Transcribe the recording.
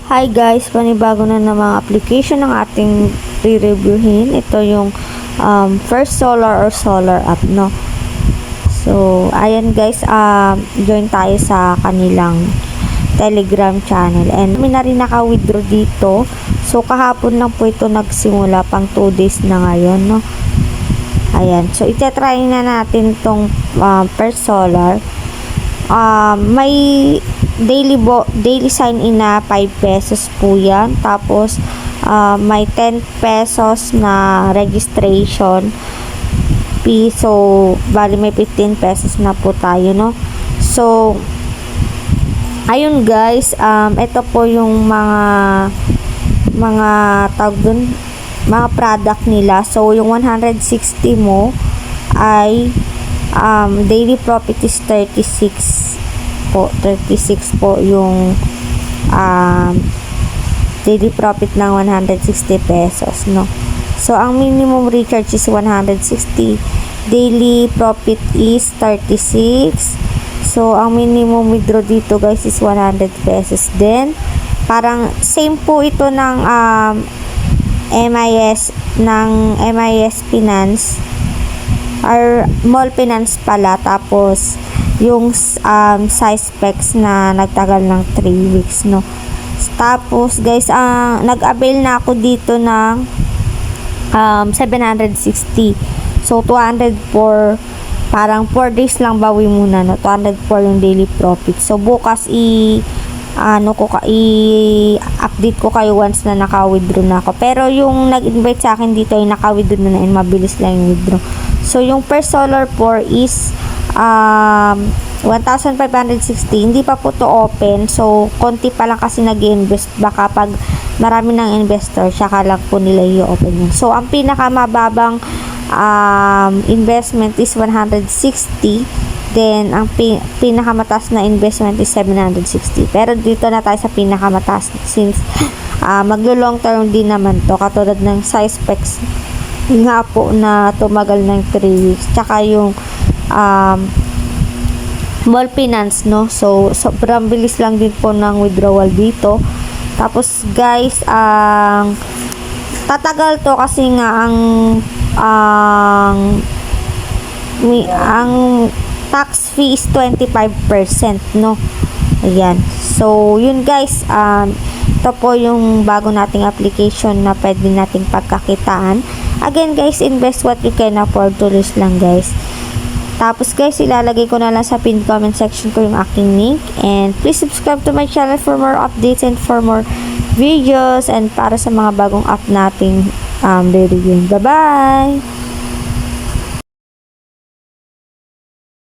Hi guys, panibago na namang application ng ating re-reviewin. Ito yung First Solar or Solar app, no? So, ayan guys, join tayo sa kanilang Telegram channel. And may na rin naka-withdraw dito. So, kahapon lang po ito nagsimula, pang 2 days na ngayon, no? Ayan. So, itetry na natin tong First Solar. May daily sign in na 5 pesos po yan. Tapos may 10 pesos na registration fee. So bali may 15 pesos na po tayo, no? So ayun guys, ito po yung mga tawag dun, mga product nila. So yung 160 mo ay daily profit is 36 po yung daily profit ng 160 pesos, no? So ang minimum recharge is 160, daily profit is 36. So ang minimum withdraw dito guys is 100 pesos din. Parang same po ito ng MIS Finance or Mall Finance pala. Tapos yung size specs na nagtagal ng 3 weeks, no? Tapos guys, nag-avail na ako dito ng 760. So 200 for parang 4 days lang bawi muna, no? 200 for yung daily profit. So bukas i-update ko kayo once na naka-withdraw na ako. Pero yung nag-invite sa akin dito ay naka-withdraw na and mabilis lang yung withdraw. So yung per Solar 4 is 1,560. Hindi pa po to open. So konti pa lang kasi nag-invest. Baka pag marami ng investor, saka lang po nila i-open yun. So ang pinakamababang investment is 160. Then ang pinakamataas na investment is 760. Pero dito na tayo sa pinakamataas since maglo-long term din naman to, katulad ng size specs nga po na tumagal ng 3 weeks. Tsaka yung Mall Finance, no? So sobrang bilis lang din po ng withdrawal dito. Tapos guys, tatagal to kasi nga ang tax fee is 25%, no? Ayan. So yun guys, ito po yung bago nating application na pwede nating pagkakitaan. Again guys, invest what you can afford to lose lang guys. Tapos guys, ilalagay ko na lang sa pinned comment section ko yung aking link. And please subscribe to my channel for more updates and for more videos and para sa mga bagong app nating review. Bye bye!